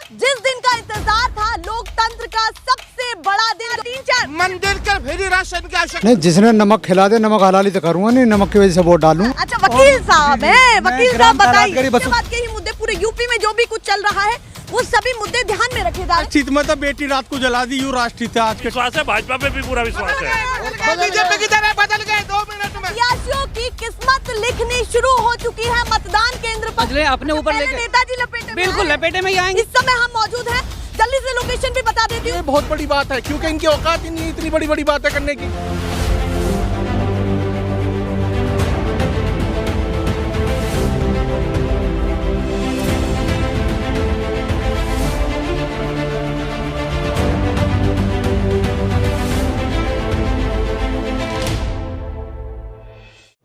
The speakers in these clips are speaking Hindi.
जिस दिन का इंतजार था, लोकतंत्र का सबसे बड़ा दिन। 3-4 मंदिर का फ्री राशन की आवश्यकता नहीं, जिसने नमक खिला दे नमक हलाली तो करूंगा नहीं, नमक की वजह से वोट डालूं। अच्छा वकील साहब है, वकील साहब बताइए, इसके इसके बाद के ही मुद्दे पूरे यूपी में जो भी कुछ चल रहा है वो सभी मुद्दे ध्यान में रखे जा रहे हैं। चित में तो बेटी रात को जला दी, यू राष्ट्रीय था आज के। विश्वास है, भाजपा पे भी पूरा विश्वास है। बीजेपी की तरह बदल गए 2 मिनट में। प्रत्याशियों की किस्मत लिखनी शुरू हो चुकी है मतदान केंद्र पर। अपने ऊपर लेके नेताजी लपेटे में बिल्कुल लपेटे में ही आएंगे। इस समय हम मौजूद हैं, जल्दी से लोकेशन भी बता देती हूँ। ये बहुत बड़ी बात है क्योंकि इनकी औकात ही नहीं इतनी बड़ी बड़ी बातें करने की।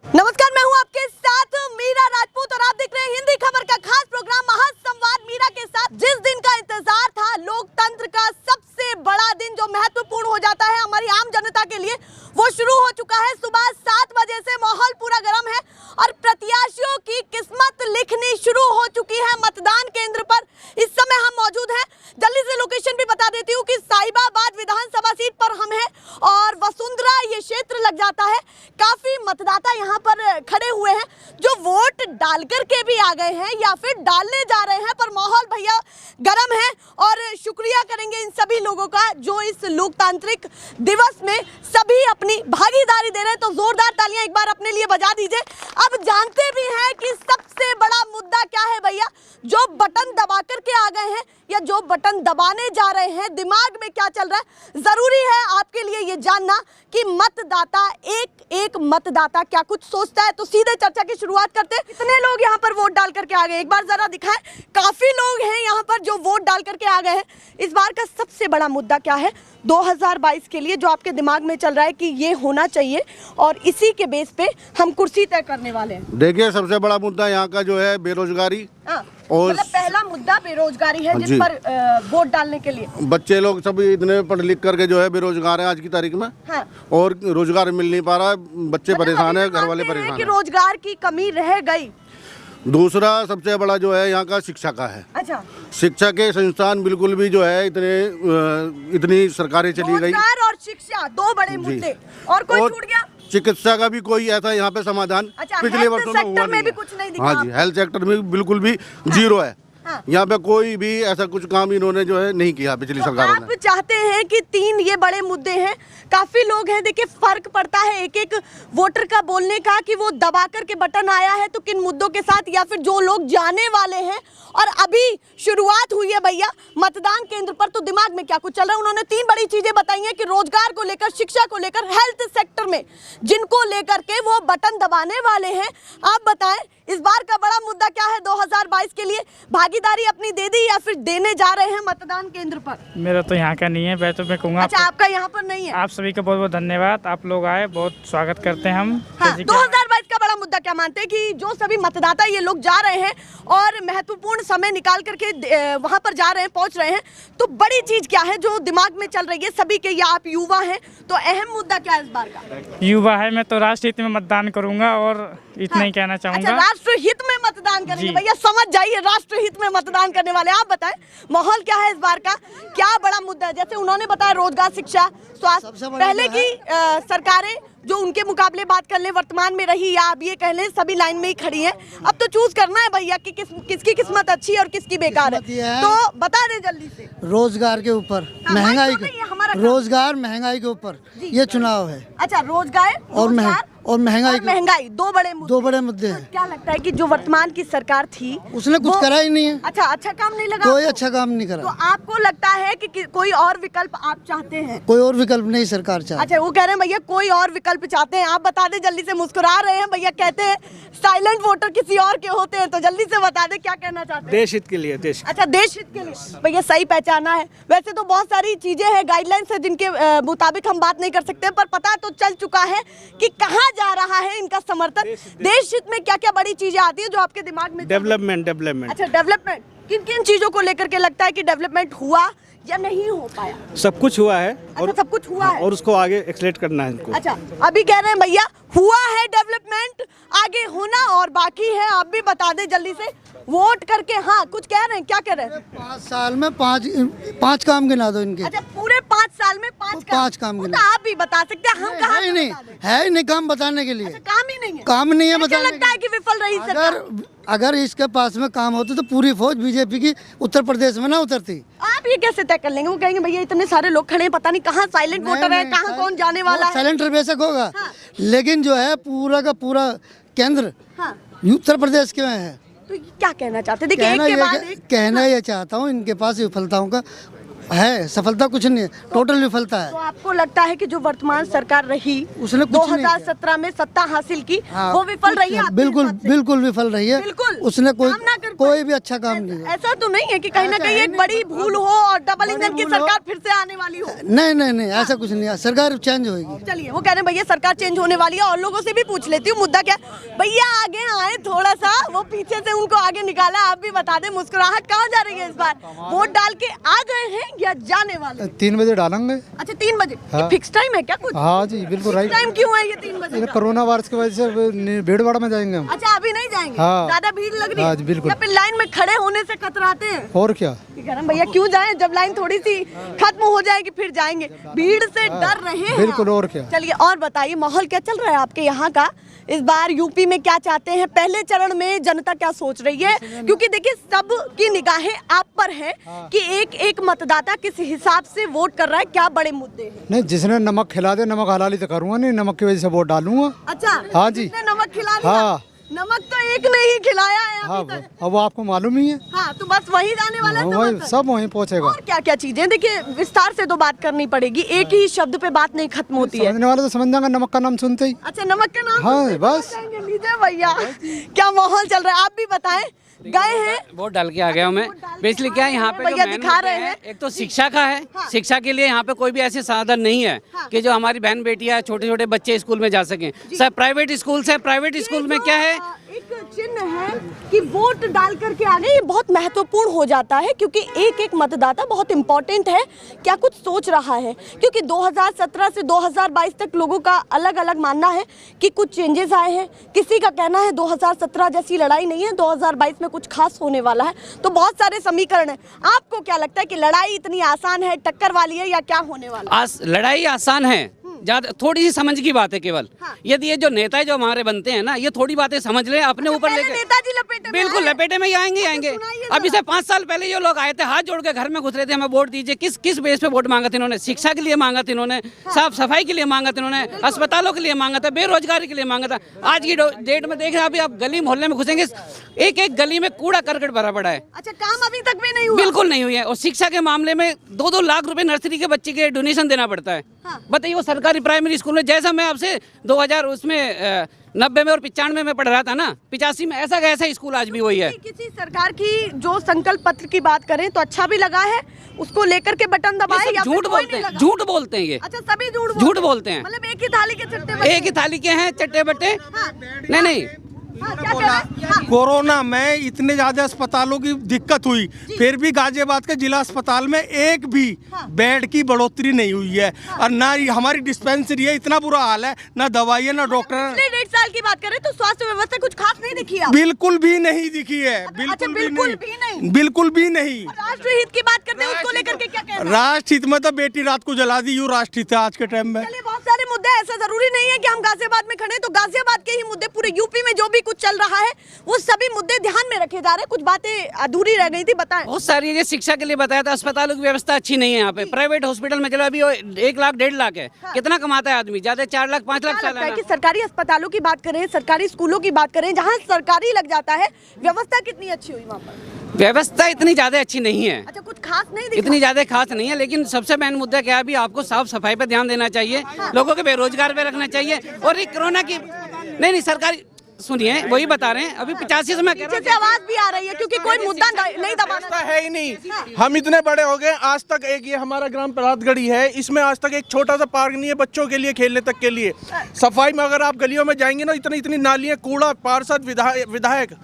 नमस्कार, मैं हूं आपके साथ मीरा राजपूत और आप देख रहे हैं हिंदी खबर का खास प्रोग्राम महासंवाद मीरा के साथ। जिस दिन का इंतजार था, लोकतंत्र का सबसे बड़ा दिन जो महत्वपूर्ण हो जाता है हमारी आम जनता के लिए, वो शुरू हो चुका है। सुबह 7 बजे से माहौल पूरा गर्म है और प्रत्याशियों की किस्मत लिखनी शुरू हो चुकी है मतदान केंद्र पर। इस समय हम मौजूद हैं, जल्दी से लोकेशन भी बता देती हूँ कि साहिबाबाद विधानसभा सीट पर हम हैं और वसुंधरा ये क्षेत्र लग जाता है। काफी मतदाता यहाँ पर खड़े हुए हैं जो वोट डाल करके भी आ गए हैं या फिर डालने जा रहे हैं, पर माहौल भैया गर्म है और शुक्रिया करेंगे इन सभी लोगों का जो इस लोकतांत्रिक दिवस में सभी अपनी भागीदारी दे रहे हैं। तो जोरदार तालियां एक बार अपने लिए बजा दीजिए। अब जानते भी हैं कि सबसे बड़ा मुद्दा क्या है भैया, जो बटन दबा करके आ गए हैं या जो बटन दबाने जा रहे हैं, दिमाग में क्या चल रहा है। जरूरी है आपके लिए ये जानना कि मतदाता एक मतदाता क्या कुछ सोचता है। तो सीधे चर्चा की शुरुआत करते हैं। कितने लोग यहाँ पर वोट डाल करके आ गए, एक बार जरा दिखाएं। काफी लोग हैं यहाँ पर जो वोट डाल करके आ गए हैं। इस बार का सबसे बड़ा मुद्दा क्या है 2022 के लिए, जो आपके दिमाग में चल रहा है कि ये होना चाहिए और इसी के बेस पे हम कुर्सी तय करने वाले हैं। देखिए, सबसे बड़ा मुद्दा यहाँ का जो है बेरोजगारी और मतलब पहला मुद्दा बेरोजगारी है जिस पर वोट डालने के लिए बच्चे लोग सभी इतने पढ़ लिख करके जो है बेरोजगार हैं आज की तारीख में। हाँ। और रोजगार मिल नहीं पा रहा है, बच्चे परेशान है, घर वाले परेशान कि हैं। रोजगार की कमी रह गई। दूसरा सबसे बड़ा जो है यहाँ का शिक्षा का है। अच्छा, शिक्षा के संस्थान बिल्कुल भी जो है इतनी सरकारें चली गई। रोजगार और शिक्षा 2 बड़े मुद्दे, और कोई छूट गया। चिकित्सा का भी कोई ऐसा यहाँ पे समाधान पिछले वर्षों में हुआ नहीं है। हाँ जी, हेल्थ सेक्टर में बिल्कुल भी जीरो है। यहाँ पे कोई भी ऐसा कुछ काम इन्होंने जो है नहीं किया पिछली सरकारों ने। आप चाहते हैं कि 3 ये बड़े मुद्दे हैं, काफी लोग हैं, देखिए फर्क पड़ता है एक एक वोटर का बोलने का कि वो दबा करके बटन आया है तो किन मुद्दों के साथ, या फिर जो लोग जाने वाले हैं और अभी शुरुआत हुई है भैया मतदान केंद्र पर, तो दिमाग में क्या कुछ चल रहा है। उन्होंने 3 बड़ी चीजें बताई हैं कि रोजगार को लेकर, शिक्षा को लेकर, हेल्थ सेक्टर में जिनको लेकर के वो बटन दबाने वाले हैं। आप बताएं इस बार का बड़ा मुद्दा क्या है 2022 के लिए, भागीदारी अपनी दे दी या फिर देने जा रहे हैं मतदान केंद्र पर। मेरा तो यहाँ का नहीं है, मैं तो मैं कहूँगा। अच्छा, आपका यहाँ पर नहीं है। आप सभी का बहुत बहुत धन्यवाद, आप लोग आए, बहुत स्वागत करते हैं हम। हाँ, 2022 का बड़ा मुद्दा क्या मानते हैं कि जो सभी मतदाता ये लोग जा रहे हैं और महत्वपूर्ण समय निकाल करके वहाँ पर जा रहे हैं, पहुँच रहे हैं, तो बड़ी चीज क्या है जो दिमाग में चल रही है सभी के, या आप युवा हैं तो अहम मुद्दा क्या है इस बार का। युवा है, मैं तो राष्ट्र हित में मतदान करूंगा और इतना ही कहना चाहूँगा। अच्छा, राष्ट्र हित में मतदान करेंगे भैया, समझ जाइए, राष्ट्र हित में मतदान करने वाले। आप बताएं माहौल क्या है इस बार का, क्या बड़ा मुद्दा है। जैसे उन्होंने बताया रोजगार, शिक्षा, स्वास्थ्य, पहले की सरकारें जो उनके मुकाबले बात कर ले वर्तमान में रही, या आप ये कह लें सभी लाइन में ही खड़ी हैं, अब तो चूज करना है भैया कि किसकी किस्मत अच्छी है और किसकी बेकार है, तो बता दें जल्दी से। रोजगार के ऊपर, महंगाई के, रोजगार महंगाई के ऊपर ये चुनाव है। अच्छा, रोजगार और महंगाई 2 बड़े मुद्दे हैं। क्या लगता है कि जो वर्तमान की सरकार थी उसने कुछ करा ही नहीं है। अच्छा काम नहीं लगा, कोई अच्छा काम नहीं करा। तो आपको लगता है कि कोई और विकल्प आप चाहते हैं? कोई और विकल्प नहीं सरकार चाहती। अच्छा, वो कह रहे हैं भैया कोई और विकल्प चाहते हैं। आप बता दें जल्दी से, मुस्कुरा रहे हैं भैया, कहते हैं साइलेंट वोटर किसी और के होते हैं, तो जल्दी से बता दें क्या कहना चाहते हैं। देश हित के लिए, देश। अच्छा, देश हित के लिए भैया, सही पहचाना है। वैसे तो बहुत सारी चीजें हैं, गाइडलाइंस है जिनके मुताबिक हम बात नहीं कर सकते, पर पता तो चल चुका है कि कहाँ जा रहा है इनका समर्थन। देश हित में क्या क्या बड़ी चीजें आती है जो आपके दिमाग में? डेवलपमेंट। अच्छा, डेवलपमेंट किन किन चीजों को लेकर के लगता है कि डेवलपमेंट हुआ या नहीं हो पाया? सब कुछ हुआ है अच्छा, सब कुछ हुआ है और उसको आगे एक्सलेट करना है इनको। अच्छा, अभी कह रहे हैं भैया हुआ है डेवलपमेंट, आगे होना और बाकी है। आप भी बता दें जल्दी से, वोट करके। हाँ, कुछ कह रहे हैं, क्या कह रहे हैं? 5 साल में पाँच काम गिना दो इनके। अच्छा, पूरे 5 साल में 5 काम गिना। तो आप भी बता सकते हैं, हम कहाँ है ही नहीं, है ही नहीं काम बताने के लिए। अच्छा, काम ही नहीं है, काम नहीं है क्या बताने लगता है कि विफल रही सरकार? अगर इसके पास में काम होते तो पूरी फौज बीजेपी की उत्तर प्रदेश में ना उतरती। आप ये कैसे तय कर लेंगे? वो कहेंगे भैया इतने सारे लोग खड़े हैं, पता नहीं कहाँ साइलेंट वोटर है, कहाँ कौन जाने वाला है। साइलेंट बेशक होगा, लेकिन जो है पूरा का पूरा केंद्र उत्तर प्रदेश के में है। तो क्या कहना चाहते? देखिए, एक के बाद एक। कहना ये चाहता हूँ, इनके पास विफलताओं का है, सफलता कुछ नहीं है, टोटल विफलता है। तो आपको लगता है कि जो वर्तमान सरकार रही उसने कुछ नहीं 2017 में सत्ता हासिल की, वो विफल रही है? बिल्कुल बिल्कुल विफल रही है। बिल्कुल उसने कोई भी अच्छा काम नहीं है। ऐसा तो नहीं है कि कहीं ना कहीं एक बड़ी भूल हो और डबल इंजन की सरकार फिर से आने वाली हो? नहीं, ऐसा कुछ नहीं है, सरकार चेंज होगी। चलिए, वो कह रहे हैं भैया सरकार चेंज होने वाली है। और लोगों से भी पूछ लेती हूँ, मुद्दा क्या है? भैया आगे आए थोड़ा सा, वो पीछे से उनको आगे निकाला। आप भी बता दें, मुस्कुराहट कहाँ जा रही है इस बार? वोट डाल के आ गए हैं या जाने वाले? 3 बजे डालेंगे। अच्छा, 3 बजे हाँ। फिक्स टाइम है क्या कुछ? हाँ जी, बिल्कुल राइट। टाइम क्यों है ये 3 बजे का? कोरोना वायरस की वजह से भीड़-भाड़ में जाएंगे हम। अच्छा, अभी नहीं जाएंगे? हाँ। ज्यादा भीड़ लग रही है? हाँ जी, बिल्कुल। या फिर लाइन में खड़े होने से कतराते हैं? और क्या, भैया क्यों जाएं जब लाइन थोड़ी सी खत्म हो जाएगी फिर जाएंगे। भीड़ से डर रहे हैं? बिल्कुल, और क्या। चलिए, और बताइए माहौल क्या चल रहा है आपके यहाँ का? इस बार यूपी में क्या चाहते हैं? पहले चरण में जनता क्या सोच रही है? क्योंकि देखिए, सब की निगाहें आप पर है कि एक एक मतदाता किस हिसाब से वोट कर रहा है, क्या बड़े मुद्दे हैं। नहीं, जिसने नमक खिला दे, नमक हलाली तो करूँगा नहीं, नमक की वजह से वोट डालूंगा। अच्छा, हाँ जी, जिसने नमक खिला दिया। हाँ, नमक तो एक ने ही खिलाया है हाँ, अभी तक। अब वो आपको मालूम ही है। हाँ, तो बस वही जाने वाला है वही समझ सब वहीं पहुँचेगा। और क्या क्या चीजें? देखिए, विस्तार से तो बात करनी पड़ेगी, एक ही शब्द पे बात नहीं खत्म होती है। समझने वाले तो समझ जाएंगे नमक का नाम सुनते ही। अच्छा, नमक का नाम? हाँ, बस। लीजिए भैया, क्या माहौल चल रहा है, आप भी बताएं। गए हैं, वोट डाल के आ गया हूँ मैं। बेसिकली क्या है यहाँ पे जो भैया main दिखा मुद्दे रहे हैं, हैं। एक तो शिक्षा का है। शिक्षा के लिए यहाँ पे कोई भी ऐसे साधन नहीं है कि जो हमारी बहन बेटियां, छोटे छोटे बच्चे स्कूल में जा सकें। सब प्राइवेट स्कूल से, प्राइवेट स्कूल में क्या है, एक चिन्ह है कि वोट डाल करके आ गए, ये बहुत महत्वपूर्ण हो जाता है क्योंकि एक एक मतदाता बहुत इंपॉर्टेंट है। क्या कुछ सोच रहा है? क्योंकि 2017 से 2022 तक लोगों का अलग अलग मानना है कि कुछ चेंजेस आए हैं। किसी का कहना है 2017 जैसी लड़ाई नहीं है, 2022 में कुछ खास होने वाला है। तो बहुत सारे समीकरण हैं। आपको क्या लगता है कि लड़ाई इतनी आसान है, टक्कर वाली है, या क्या होने वाला है? लड़ाई आसान है, ज्यादा थोड़ी सी समझ की बात है केवल। यदि ये जो नेता जो हमारे बनते हैं ना, ये थोड़ी बातें समझ ले, अपने ऊपर लेके नेताजी लपेटे में बिल्कुल आए। लपेटे में ही आएंगे। अभी से 5 साल पहले ये लोग आए थे, हाथ जोड़ के घर में घुस रहे थे, हमें वोट दीजिए। किस बेस पे वोट मांगा था इन्होंने? शिक्षा के लिए मांगा था इन्होंने, साफ सफाई के लिए मांगा था इन्होंने, अस्पतालों के लिए मांगा था, बेरोजगारी के लिए मांगा था। आज की डेट में देख रहे हैं, अभी आप गली मोहल्ले में घुसेंगे, एक एक गली में कूड़ा करकट भरा पड़ा है। अच्छा, काम अभी तक भी नहीं हुआ? बिल्कुल नहीं हुई है। और शिक्षा के मामले में 2-2 लाख रुपए नर्सरी के बच्चे के डोनेशन देना पड़ता है। बताइए, वो सरकारी प्राइमरी स्कूल में, जैसा मैं आपसे 2000 उसमें 90 में और 95 में पढ़ रहा था ना, 85 में, ऐसा कैसा स्कूल आज भी वही है। किसी सरकार की जो संकल्प पत्र की बात करें तो अच्छा भी लगा है, उसको लेकर के बटन दबाए या झूठ बोलते हैं, झूठ बोलते हैं ये। अच्छा, सभी झूठ बोलते हैं। मतलब एक ही थाली के चट्टे एक ही थाली के हैं चट्टे बट्टे। नहीं, कोरोना में इतने ज्यादा अस्पतालों की दिक्कत हुई, फिर भी गाजियाबाद के जिला अस्पताल में एक भी बेड की बढ़ोतरी नहीं हुई है। और ना हमारी डिस्पेंसरी है, इतना बुरा हाल है, ना दवाई है ना डॉक्टर। 1.5 साल की बात करें तो स्वास्थ्य व्यवस्था कुछ खास नहीं दिखी है? बिल्कुल भी नहीं दिखी है, बिल्कुल भी नहीं। बिल्कुल भी नहीं। राष्ट्र हित की बात करते हैं, उसको लेकर के क्या कहना? राष्ट्र हित में तो बेटी रात को जला दी, यूँ राष्ट्र हित है आज के टाइम में। चलिए, बहुत सारे मुद्दे, ऐसा जरूरी नहीं है कि हम गाजियाबाद में खड़े, तो गाजियाबाद के ही मुद्दे, पूरे यूपी में जो भी कुछ चल रहा है वो सभी मुद्दे ध्यान में रखे जा रहे हैं। कुछ बातें अधूरी रह गई थी, बताएं। बहुत सारी ये शिक्षा के लिए बताया था, अस्पतालों की व्यवस्था अच्छी नहीं है यहाँ पे। प्राइवेट हॉस्पिटल में चलो, अभी 1 लाख 1.5 लाख है। कितना कमाता है आदमी? ज्यादा 4 लाख 5 लाख लगता है कि सरकारी अस्पतालों की बात करें, सरकारी स्कूलों की बात करें, जहाँ सरकारी लग जाता है, व्यवस्था कितनी अच्छी हुई वहाँ पर? व्यवस्था इतनी ज्यादा अच्छी नहीं है। अच्छा, कुछ खास नहीं दिखा? इतनी ज्यादा खास नहीं है, लेकिन सबसे मेन मुद्दा क्या है, अभी आपको साफ सफाई पे ध्यान देना चाहिए, लोगों के बेरोजगार पे रखना चाहिए। और ये कोरोना की नहीं सरकारी, सुनिए वही बता रहे हैं, अभी 85 से मैं कह रहा हूं, आवाज भी आ रही है क्योंकि कोई मुद्दा नहीं दबाना है ही नहीं। हम इतने बड़े हो गए, आज तक एक ये हमारा ग्राम प्रभातगढ़ी है, इसमें आज तक एक छोटा सा पार्क नहीं है बच्चों के लिए खेलने तक के लिए। सफाई में अगर आप गलियों में जाएंगे ना, इतनी नालियां, कूड़ा, पार्षद, विधायक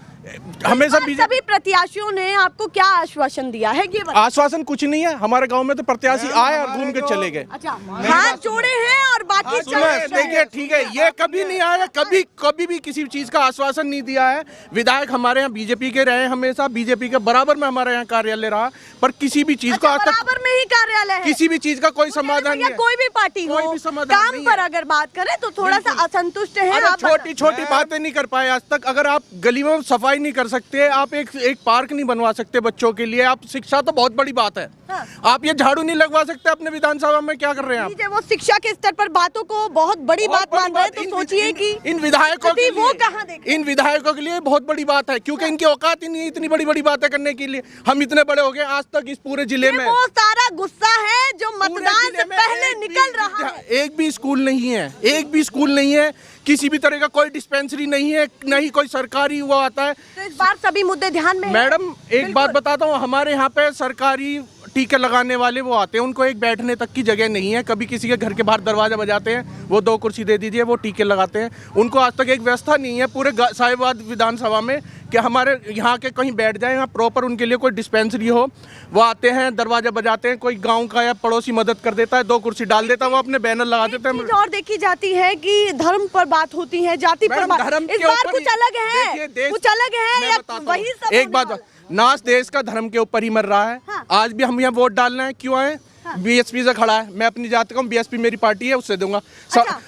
हमेशा सभी प्रत्याशियों ने आपको क्या आश्वासन दिया है ये बताइए। आश्वासन कुछ नहीं है। हमारे गांव में तो प्रत्याशी आए और घूम के चले गए। अच्छा, हाथ जोड़े हैं और बाकी देखिए ठीक है, ये कभी नहीं आया, कभी भी किसी चीज का आश्वासन नहीं दिया है। विधायक हमारे यहाँ बीजेपी के रहे, हमेशा बीजेपी के बराबर में हमारे यहाँ कार्यालय रहा, पर किसी भी चीज का आज तक बराबर में ही कार्यालय है, किसी भी चीज का कोई समाधान नहीं है। कोई भी पार्टी हो, कोई भी समाधान काम नहीं पर अगर बात करें तो थोड़ा सा असंतुष्ट है। छोटी छोटी बातें नहीं कर पाए आज तक। अगर आप गली में सफाई नहीं कर सकते, आप एक पार्क नहीं बनवा सकते बच्चों के लिए, आप शिक्षा तो बहुत बड़ी बात है। हाँ। आप ये झाड़ू नहीं लगवा सकते अपने विधानसभा में, क्या कर रहे हैं आप? वो शिक्षा के स्तर पर बातों को बहुत बड़ी बात मान रहे हैं, तो सोचिए कि इन विधायकों के वो कहाँ देखें? इन विधायकों के लिए बहुत बड़ी बात है, क्योंकि इनकी औकात ही नहीं है इतनी बड़ी बड़ी बातें करने के लिए। हम इतने बड़े हो गए, आज तक इस पूरे जिले में वो सारा गुस्सा है जो मतदान से पहले निकल रहा है। एक भी स्कूल नहीं है, एक भी स्कूल नहीं है, किसी भी तरह का कोई डिस्पेंसरी नहीं है, नहीं कोई सरकारी हुआ आता है। तो इस बार सभी मुद्दे ध्यान में। मैडम एक बात बताता हूँ, हमारे यहाँ पे सरकारी टीके लगाने वाले वो आते हैं, उनको एक बैठने तक की जगह नहीं है। कभी किसी के घर के बाहर दरवाजा बजाते हैं, वो 2 कुर्सी दे दीजिए, वो टीके लगाते हैं। उनको आज तक एक व्यवस्था नहीं है पूरे साहिबाबाद विधानसभा में कि हमारे यहाँ के कहीं बैठ जाए, यहाँ प्रॉपर उनके लिए कोई डिस्पेंसरी हो। वो आते हैं, दरवाजा बजाते हैं, कोई गांव का या पड़ोसी मदद कर देता है, 2 कुर्सी डाल देता है, वो अपने बैनर लगा देते हैं। और देखी जाती है कि धर्म पर बात होती है, जाति पर बात, इस बार कुछ अलग है, कुछ अलग है या वही सब? एक बात, नाच देश का धर्म के ऊपर ही मर रहा है। हाँ। आज भी हम यहाँ वोट डालना है, क्यों आए? हाँ। बीएसपी से खड़ा है, मैं अपनी जाति का हूँ, बीएसपी मेरी पार्टी है, उससे दूंगा। अच्छा।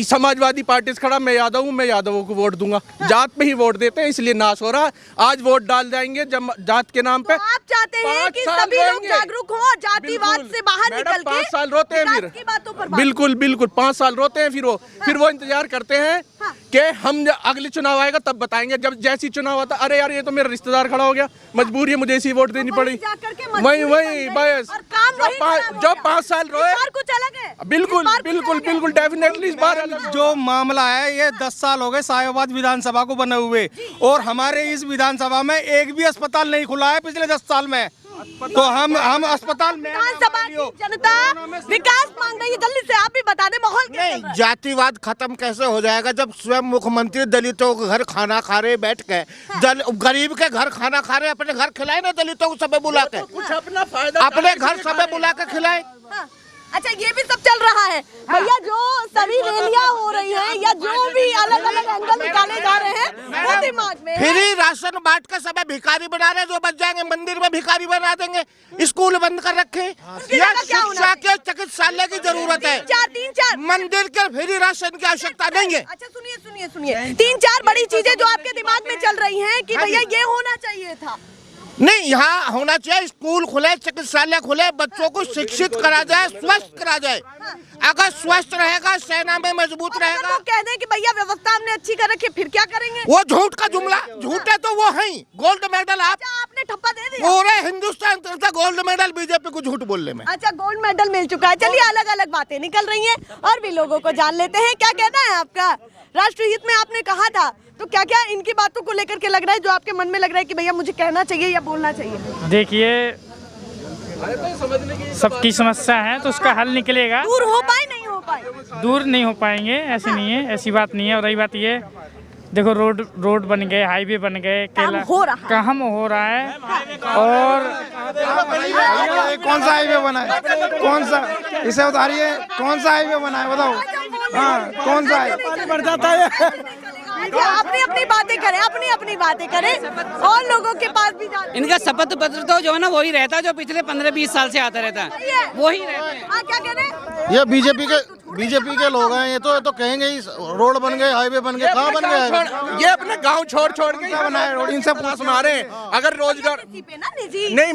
समाजवादी पार्टी से खड़ा, मैं यादव हूँ, मैं यादवों को वोट दूंगा। हाँ। जात पे ही वोट देते हैं, इसलिए नाश हो रहा है। आज वोट डाल जाएंगे जब जात के नाम पे। तो आप चाहते हैं कि सभी लोग जागरूक हो, जातिवाद से बाहर निकल के 5 साल रोते हैं, फिर बिल्कुल 5 साल रोते हैं, फिर वो इंतजार करते हैं कि हम अगले चुनाव आएगा तब बताएंगे। जब जैसी चुनाव आता, अरे यार ये तो मेरा रिश्तेदार खड़ा हो गया, मजबूरी है, मुझे इसी वोट देनी पड़ी। वही बस जो 5 साल रोए, कुछ अलग है। बिल्कुल डेफिनेटली। इस बार जो मामला है, ये 10 साल हो गए साहिबाबाद विधानसभा को बने हुए, और हमारे इस विधानसभा में एक भी अस्पताल नहीं खुला है पिछले 10 साल में। तो हम अस्पताल में विधानसभा की जनता विकास मांग रही है, जल्दी से आप भी बता दें माहौल क्या चल रहा है? जातिवाद खत्म कैसे हो जाएगा जब स्वयं मुख्यमंत्री दलितों के घर खाना खा रहे बैठ के? गरीब के घर खाना खा रहे, अपने घर खिलाए ना दलितों को, सबे बुला के, कुछ अपना फायदा, अपने घर सबे बुला के खिलाए। अच्छा, ये भी सब चल रहा है भैया। जो सभी रैलियां हो रही हैं या जो भी अलग अलग एंगल निकाले जा रहे हैं, वो दिमाग में फ्री राशन बांट कर सब भिखारी बना रहे हैं। जो बच जाएंगे मंदिर में भिखारी बना देंगे, स्कूल बंद कर रखे। या शिक्षा के चिकित्सालय की जरूरत है, 3-4 मंदिर के फ्री राशन की आवश्यकता नहीं है। अच्छा सुनिए 3-4 बड़ी चीजें जो आपके दिमाग में चल रही हैं कि भैया ये होना चाहिए था। नहीं, यहाँ होना चाहिए, स्कूल खुले, चिकित्सालय खुले, बच्चों को शिक्षित करा जाए, स्वस्थ करा जाए। अगर स्वस्थ रहेगा, सेना में मजबूत रहेगा। तो कह दें कि भैया व्यवस्था हमने अच्छी कर रखी, फिर क्या करेंगे? वो झूठ का जुमला, झूठे तो वो हैं। गोल्ड मेडल आपने ठप्पा दे दिया, पूरे हिंदुस्तान का गोल्ड मेडल बीजेपी को झूठ बोलने में। अच्छा, गोल्ड मेडल मिल चुका है। चलिए, अलग अलग बातें निकल रही हैं और भी लोगों को जान लेते हैं। क्या कहना है आपका? राष्ट्रीय हित में आपने कहा था, तो क्या क्या इनकी बातों को लेकर के लग रहा है, जो आपके मन में लग रहा है कि भैया मुझे कहना चाहिए या बोलना चाहिए? देखिए, सबकी समस्या है तो उसका हल निकलेगा। दूर हो पाए नहीं हो पाए, दूर नहीं हो पाएंगे, ऐसे नहीं है, ऐसी बात नहीं है। और रही बात ये, देखो रोड बन गए, हाईवे बन गए, काम हो रहा है। और कौन सा हाईवे बना है? कौन सा, इसे उतारिए, कौन सा हाईवे बना है बताओ? हाँ, कौन सा है? पानी बढ़ जाता है। अपनी अपनी बातें करें और लोगों के पास भी जाते। इनका शपथ पत्र तो जो है ना वही रहता है जो पिछले 15-20 साल से आता रहता है, वही रहता है। क्या कह रहे हैं? ये बीजेपी के लोग हैं, ये तो कहेंगे ही रोड बन गए, हाईवे बन गए, कहाँ बन गए? ये अपने गांव छोड़ के बनाए रोड, इनसे पूछ मारे। अगर रोजगार नहीं,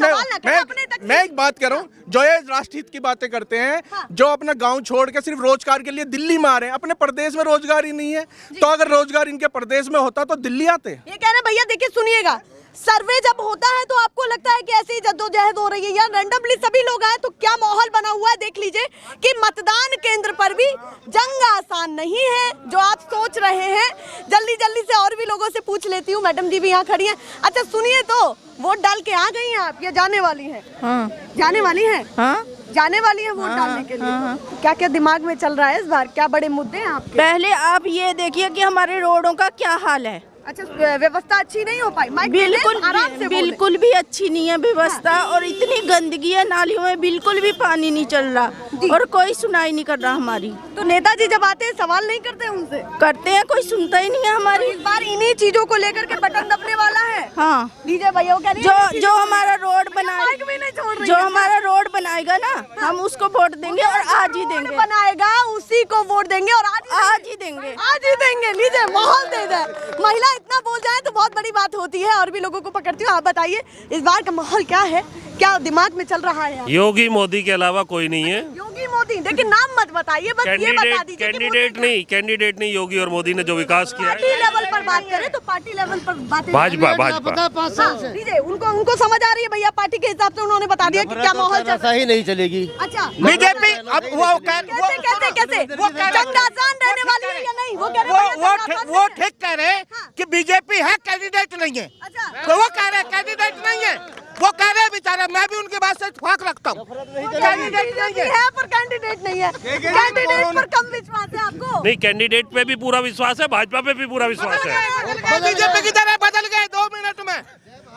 मैं एक बात कर रहा हूँ, जो ये राष्ट्रहित की बातें करते हैं, जो अपना गांव छोड़ के सिर्फ रोजगार के लिए दिल्ली में आ रहे हैं, अपने प्रदेश में रोजगार ही नहीं है। तो अगर रोजगार इनके प्रदेश में होता तो दिल्ली आते। ये कह रहे भैया, देखिए सुनिएगा, सर्वे जब होता है तो आपको लगता है कि ऐसी ही जद्दोजहद हो रही है, या रैंडमली सभी लोग आए, तो क्या माहौल बना हुआ है? देख लीजिए कि मतदान केंद्र पर भी जंग आसान नहीं है जो आप सोच रहे हैं। जल्दी से और भी लोगों से पूछ लेती हूँ। मैडम जी भी यहाँ खड़ी हैं। अच्छा सुनिए, तो वोट डाल के आ गई हैं आप या जाने वाली हैं? हाँ। जाने वाली हैं? हाँ। जाने वाली है वोट डालने के लिए। क्या क्या दिमाग में चल रहा है इस बार? क्या बड़े मुद्दे हैं आपके? पहले आप ये देखिए कि हमारे रोडों का क्या हाल है। अच्छा, व्यवस्था अच्छी नहीं हो पाई? बिल्कुल भी अच्छी नहीं है व्यवस्था, और इतनी गंदगी है नालियों में, बिल्कुल भी पानी नहीं चल रहा और कोई सुनाई नहीं कर रहा हमारी। तो नेताजी जब आते हैं सवाल नहीं करते उनसे? करते हैं, कोई सुनता ही नहीं है हमारी। इस बार इन्हीं चीजों को लेकर के बटन दबने वाला है। हाँ, लीजिए भैया, जो हमारा रोड बनाएगा, जो हमारा रोड बनाएगा ना, हम उसको वोट देंगे और आज ही देंगे। बनाएगा उसी को वोट देंगे और आज ही देंगे। लीजिए, माहौल दे दे। महिला इतना बोल जाए तो बहुत बड़ी बात होती है। और भी लोगों को पकड़ती हूँ। आप बताइए इस बार का माहौल क्या है, क्या दिमाग में चल रहा है? योगी मोदी के अलावा कोई नहीं है। योगी मोदी, देखिए नाम मत बताइए, बस ये बता दीजिए। कैंडिडेट नहीं, योगी और मोदी ने जो विकास किया है। पार्टी लेवल पर बात करें तो पार्टी लेवल पर बात, भाजपा लीजिए, उनको समझ आ रही है भैया, पार्टी के हिसाब से उन्होंने बता दिया कि क्या माहौल चल रहा है। ही नहीं चलेगी। अच्छा, बीजेपी अब वो कैसे जंग आसान रहने वाली है या नहीं? वो ठीक कह रहे कि बीजेपी है, कैंडिडेट नहीं है। तो वो कह रहे कैंडिडेट नहीं है, वो कह रहे बेचारा, मैं भी उनके बात से इत्तेफाक रखता हूँ। कैंडिडेट नहीं है पर कैंडिडेट नहीं है, कैंडिडेट पर कम विश्वास है आपको? नहीं, कैंडिडेट पे भी पूरा विश्वास है, भाजपा पे भी पूरा विश्वास है। बीजेपी की तरह बदल गए 2 मिनट में।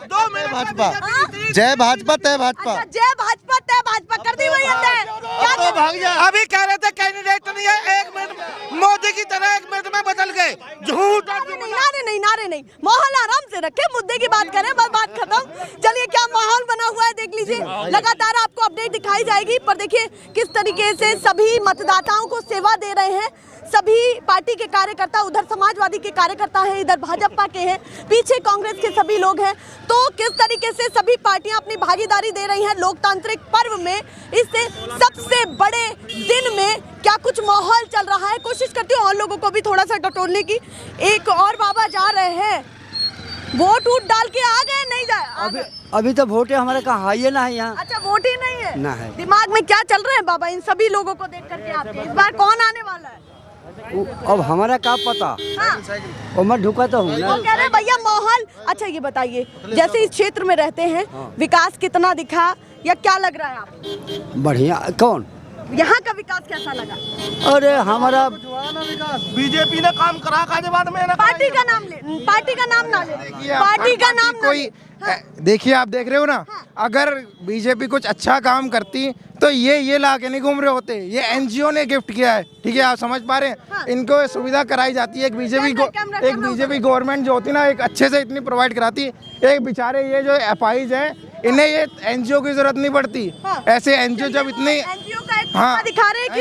2 मिनट भाजपा, जय भाजपा तय भाजपा। जय भाजपा तय भाजपा कर दी भैया तय। भाग जा। अभी कह रहे थे कैंडिडेट नहीं है, 1 मिनट मोदी की तरह 1 मिनट में बदल गए। झूठ। नारे नहीं, माहौल आराम से रखे, मुद्दे की बात करें, बस बात खत्म। चलिए, क्या माहौल बना हुआ है देख लीजिए। लगातार आपको अपडेट दिखाई जाएगी, पर देखिए किस तरीके से सभी मतदाताओं को सेवा दे रहे हैं। सभी पार्टी के कार्यकर्ता, उधर समाजवादी के कार्यकर्ता हैं, इधर भाजपा के हैं, पीछे कांग्रेस के सभी लोग हैं। तो किस तरीके से सभी पार्टियां अपनी भागीदारी दे रही हैं लोकतांत्रिक पर्व में, इससे सबसे बड़े दिन में क्या कुछ माहौल चल रहा है। कोशिश करती हूँ और लोगों को भी थोड़ा सा टटोलने की। एक और बाबा जा रहे हैं, वोट डाल के आ गए, नहीं जाए अभी तो वोट हमारे कहाँ है ना है यहाँ। अच्छा, वोट ही नहीं है ना है। दिमाग में क्या चल रहा है बाबा इन सभी लोगों को देख करके आपके? इस बार कौन आने वाला है? अब हमारा क्या पता। और मैं ढुका तो हूँ ना। कह रहे भैया माहौल। अच्छा, ये बताइए, जैसे इस क्षेत्र में रहते हैं, विकास कितना दिखा या क्या लग रहा है आपको? बढ़िया। कौन? यहाँ का विकास कैसा लगा? अरे हमारा बीजेपी ने काम करा गाजियाबाद में। पार्टी का नाम ले, पार्टी का नाम ना ले, पार्टी का नाम कोई देखिए, आप देख रहे हो ना, अगर बीजेपी कुछ अच्छा काम करती तो ये ला के नहीं घूम रहे होते। ये एनजीओ ने गिफ्ट किया है, ठीक है, आप समझ पा रहे हैं। इनको सुविधा कराई जाती है। एक बीजेपी गवर्नमेंट जो होती है ना, एक अच्छे से इतनी प्रोवाइड कराती। एक बेचारे ये जो एफआईज हैं, इन्हें ये एनजीओ की जरूरत नहीं पड़ती। ऐसे एनजीओ जब इतने दिखा रहे हैं कि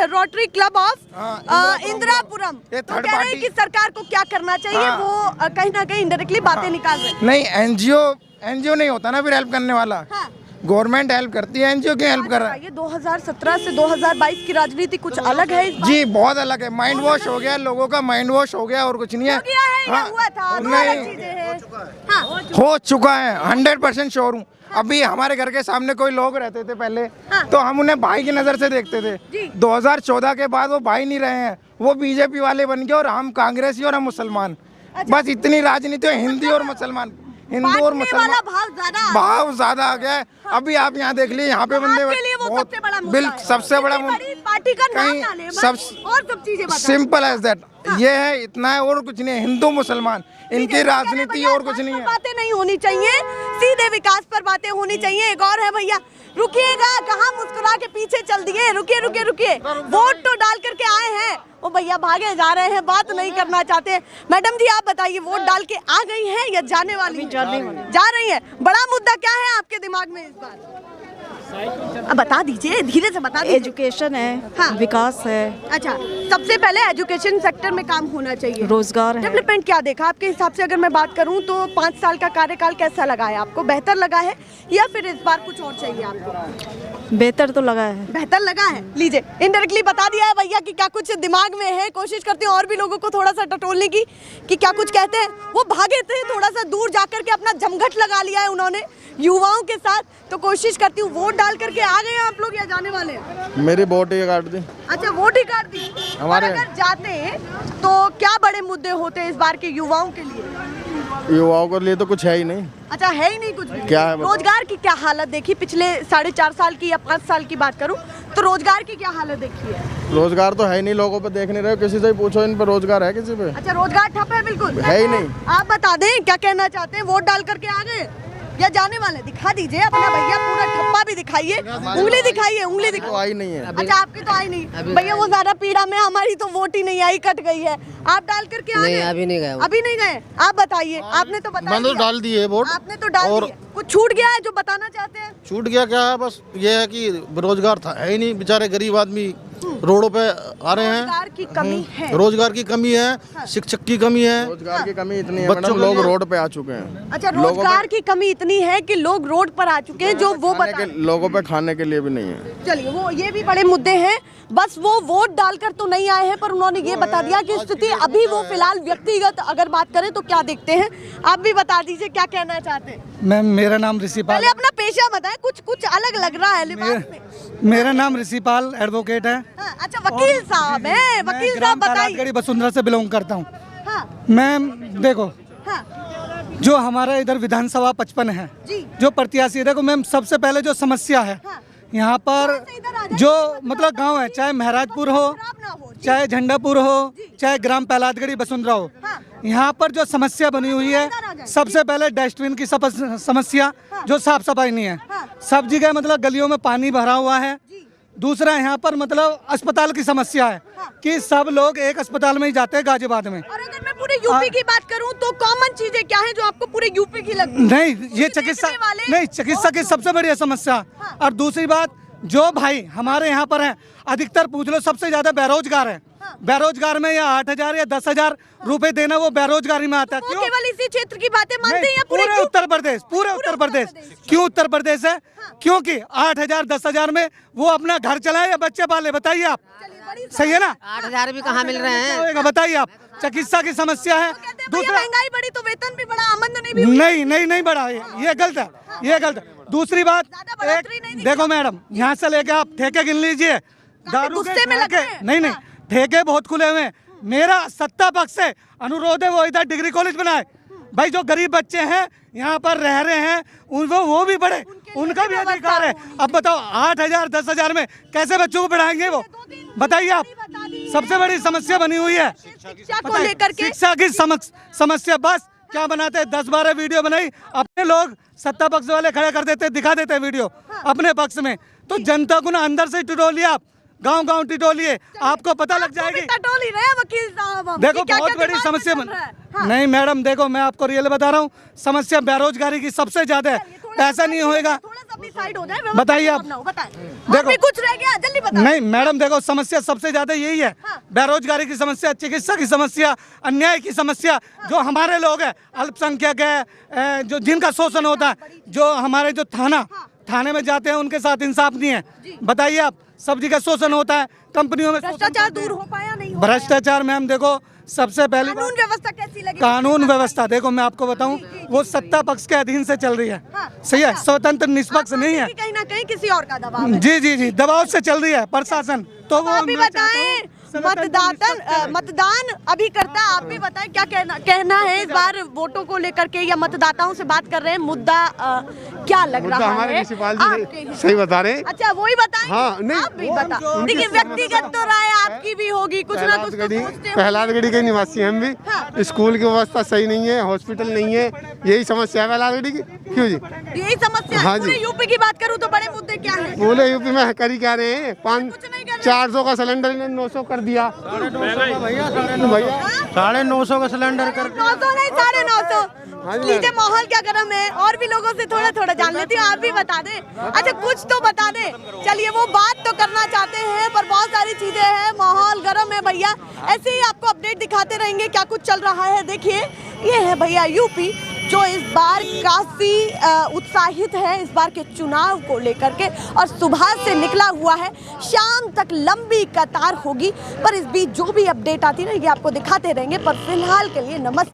रोटरी क्लब ऑफ इंदिरापुरम तो कह रहे हैं कि सरकार को क्या करना चाहिए। वो कहीं ना कहीं इंडायरेक्टली बातें निकाल रहे हैं। नहीं, एनजीओ नहीं होता ना फिर हेल्प करने वाला। गवर्नमेंट हेल्प करती है, एनजीओ क्यों हेल्प कर रहा है? ये 2017 से 2022 की राजनीति कुछ अलग है जी, बहुत अलग है। माइंड वॉश हो गया, लोगों का माइंड वॉश हो गया और कुछ नहीं है। हो चुका है, 100% श्योर हूँ। अभी हमारे घर के सामने कोई लोग रहते थे पहले, तो हम उन्हें भाई की नजर से देखते थे। 2014 के बाद वो भाई नहीं रहे हैं, वो बीजेपी वाले बन गए और हम कांग्रेसी और हम मुसलमान। बस इतनी राजनीति है, हिंदू और मुसलमान, हिंदू और मुसलमान भाव ज्यादा आ गया है। अभी आप यहाँ देख लीजिए, यहाँ पे बंदे सबसे बड़ा पार्टी का नाम ना ले, और सब चीजें सिंपल एज दैट। ये है, इतना है और कुछ नहीं है। हिंदू मुसलमान इनकी राजनीति और कुछ नहीं है। बातें नहीं होनी चाहिए, सीधे विकास पर बातें होनी चाहिए। एक और है भैया, रुकिएगा, कहाँ मुस्कुरा के पीछे चल दिए, रुकिए। वोट तो डाल करके आए हैं, वो भैया भागे जा रहे हैं, बात नहीं करना चाहते। मैडम जी, आप बताइए, वोट डाल के आ गई हैं या जाने वाली? जा रही है। बड़ा मुद्दा क्या है आपके दिमाग में इस बार? अब बता दीजिए, धीरे से बता दीजिए। एजुकेशन है, विकास है। अच्छा, सबसे पहले एजुकेशन सेक्टर में काम होना चाहिए, रोजगार है। डेवलपमेंट क्या देखा आपके हिसाब से? अगर मैं बात करूं तो 5 साल का कार्यकाल कैसा लगा है आपको? बेहतर लगा है या फिर इस बार कुछ और चाहिए आपको? बेहतर तो लगा है। बेहतर लगा है। लीजिए, इनडायरेक्टली बता दिया है भैया कि क्या कुछ दिमाग में है। कोशिश करती हूँ और भी लोगों को थोड़ा सा टटोलने की कि क्या कुछ कहते हैं। वो भागे थे, थोड़ा सा दूर जाकर के अपना जमघट लगा लिया है उन्होंने युवाओं के साथ। तो कोशिश करती हूँ, वोट डाल करके आ गए आप लोग या जाने वाले हैं? मेरी वोट ही काट दी। अच्छा, वोट ही काट दी। हमारे अगर जाते तो क्या बड़े मुद्दे होते इस बार के युवाओं के लिए? युवाओं के लिए तो कुछ है ही नहीं। अच्छा, है ही नहीं कुछ भी। क्या है? रोजगार की क्या हालत देखी पिछले 4.5 साल की या 5 साल की बात करूं तो रोजगार की क्या हालत देखी है? रोजगार तो है ही नहीं, लोगों पे देख नहीं रहे, किसी से ही पूछो इन पे रोजगार है किसी पे? अच्छा, रोजगार ठप है बिल्कुल, है ही नहीं। आप बता दें क्या कहना चाहते हैं, वोट डाल करके आ गए या जाने वाले? दिखा दीजिए अपना भैया, पूरा ठप्पा भी दिखाइए, उंगली दिखाइए, उंगली दिखाइए। तो आई नहीं है। अच्छा, आपकी तो आई नहीं भैया, वो ज्यादा पीड़ा में, हमारी तो वोट ही नहीं आई, कट गई है। आप डाल करके आ गए? अभी नहीं गए। अभी नहीं गए? आप बताइए, आपने तो बता मैंने तो डाल दिए वोट। आपने तो डाल दिए, कुछ छूट गया है जो बताना चाहते हैं? छूट गया क्या है, बस ये है कि रोजगार था है ही नहीं, बेचारे गरीब आदमी रोडों पे आ रहे हैं। रोजगार की कमी है, रोजगार की कमी है, शिक्षक की कमी है, रोजगार की कमी इतनी है बच्चों मैडम, लोग रोड पे आ चुके हैं। अच्छा, रोजगार की कमी इतनी है कि लोग रोड पर आ चुके हैं, जो वो बता, लोगों पे खाने के लिए भी नहीं है। चलिए, वो ये भी बड़े मुद्दे हैं, बस वो वोट डालकर तो नहीं आए हैं, पर उन्होंने ये बता दिया कि स्थिति अभी वो फिलहाल व्यक्तिगत अगर बात करें तो क्या देखते हैं। आप भी बता दीजिए क्या कहना चाहते हैं। मैम, मेरा नाम ऋषिपाल, पहले अपना पेशा बताएं, कुछ अलग लग रहा है लिबास में। मेरा नाम ऋषिपाल एडवोकेट है। हाँ, अच्छा, वकील साहब हैं, वकील साहब बताइए। वसुंधरा से बिलोंग करता हूँ। हाँ, मैम देखो, हाँ, जो हमारा इधर विधानसभा 55 है, जी, जो प्रत्याशी, देखो मैम, सबसे पहले जो समस्या है यहाँ पर, जो मतलब गांव है, चाहे महराजपुर हो, चाहे झंडापुर हो, चाहे ग्राम पहलादगढ़ी वसुंधरा हो, यहाँ पर जो समस्या बनी हुई है, सबसे पहले डस्टबिन की समस्या, जो साफ सफाई नहीं है, सब जगह मतलब गलियों में पानी भरा हुआ है। दूसरा यहाँ पर मतलब अस्पताल की समस्या है कि सब लोग एक अस्पताल में ही जाते हैं, गाजियाबाद में। और अगर मैं पूरे यूपी की बात करूं तो कॉमन चीजें क्या है जो आपको पूरे यूपी की लगती है? नहीं, ये चिकित्सा की सबसे बड़ी समस्या। और दूसरी बात, जो भाई हमारे यहाँ पर हैं, अधिकतर पूछ लो, सबसे ज्यादा बेरोजगार है। बेरोजगार में या 8,000 या 10,000 रुपए देना, वो बेरोजगारी में आता है। क्यों? केवल इसी क्षेत्र की बातें मानते हैं या पूरे उत्तर प्रदेश? पूरे उत्तर प्रदेश। क्यों उत्तर प्रदेश है? क्योंकि 8,000 10,000 में वो अपना घर चलाए या बच्चे पाले, बताइए आप। सही है ना? 8,000 भी कहाँ मिल रहे हैं? बताइए आप। चिकित्सा की समस्या है। दूसरा, महंगाई बढ़ी तो वेतन भी बढ़ा, आमदनी भी नहीं बढ़ा, ये गलत है, ये गलत है। दूसरी बात, देखो मैडम, यहाँ से लेके आप ठेके गिन लीजिए, दारू के ठेके, नहीं, ठेके बहुत खुले हुए हैं। मेरा सत्ता पक्ष से अनुरोध है, वो इधर डिग्री कॉलेज बनाए। भाई, जो गरीब बच्चे हैं यहाँ पर रह रहे हैं, वो भी पढ़े, उनका भी अधिकार है। अब बताओ, 8,000 10,000 में कैसे बच्चों को पढ़ाएंगे वो? बताइए आप। सबसे बड़ी समस्या बनी हुई है शिक्षा को लेकर के, शिक्षा की समस्या। बस क्या बनाते हैं, 10-12 वीडियो बनाई, अपने लोग सत्ता पक्ष वाले खड़े कर देते, दिखा देते हैं वीडियो अपने पक्ष में। तो जनता को ना अंदर से टिटोलिए, आप गांव टिटोलिए, आपको पता लग जाएगी। टटोली रहे वकील साहब, देखो बहुत बड़ी समस्या नहीं मैडम, देखो मैं आपको रियल बता रहा हूँ, समस्या बेरोजगारी की सबसे ज्यादा है। पैसा नहीं होएगा, बताइए आप। देखो, कुछ रह गया, जल्दी बताओ। नहीं मैडम, देखो समस्या सबसे ज्यादा यही है, बेरोजगारी की समस्या, चिकित्सा की समस्या, अन्याय की समस्या। जो हमारे लोग हैं, अल्पसंख्यक है, जो जिनका शोषण होता है, जो हमारे जो थाने में जाते हैं, उनके साथ इंसाफ नहीं है। बताइए आप, सब जगह शोषण होता है, कंपनियों में भ्रष्टाचार दूर हो पाया नहीं? भ्रष्टाचार मैम देखो, सबसे पहली कानून व्यवस्था कैसी लगी? कानून व्यवस्था देखो, मैं आपको बताऊं, वो सत्ता पक्ष के अधीन से चल रही है। सही है, स्वतंत्र निष्पक्ष नहीं है, कहीं ना कहीं किसी और का दबाव है। जी, दबाव से चल रही है प्रशासन। तो वो आप भी बताएं, मतदान अभी करता है, आप भी बताएं क्या कहना है इस बार वोटों को लेकर के, या मतदाताओं से बात कर रहे हैं, मुद्दा क्या लग रहा है? सही बता रहे हैं। अच्छा, वही बताएं। हाँ, नहीं, आप भी बताओ। देखिए, व्यक्तिगत तो राय आपकी भी होगी, कुछ ना कुछ तो सोचते हो। पहलादगढ़ी के निवासी हम भी। स्कूल की व्यवस्था सही नहीं है, हॉस्पिटल नहीं है, यही समस्या है पहलादगढ़ी की। क्यों जी? यही समस्या है। पूरे यूपी की बात करूँ तो बड़े मुद्दे क्या है? पूरे यूपी में करी क्या रहे हैं, 400 का सिलेंडर ने 900 कर दिया। भैया 950 का सिलेंडर कर 900 नहीं, 950। लीजिए, माहौल क्या गर्म है, और भी लोगों से थोड़ा जान लेती हूँ, आप भी बता दें। अच्छा, कुछ तो बता दें। चलिए, वो बात तो करना चाहते हैं, पर बहुत सारी चीजें हैं, माहौल गर्म है भैया। ऐसे ही आपको अपडेट दिखाते रहेंगे क्या कुछ चल रहा है। देखिए, ये है भैया यूपी, जो इस बार काफी उत्साहित है इस बार के चुनाव को लेकर के, और सुबह से निकला हुआ है, शाम तक लंबी कतार होगी। पर इस बीच जो भी अपडेट आती रहेगी आपको दिखाते रहेंगे। पर फिलहाल के लिए नमस्ते।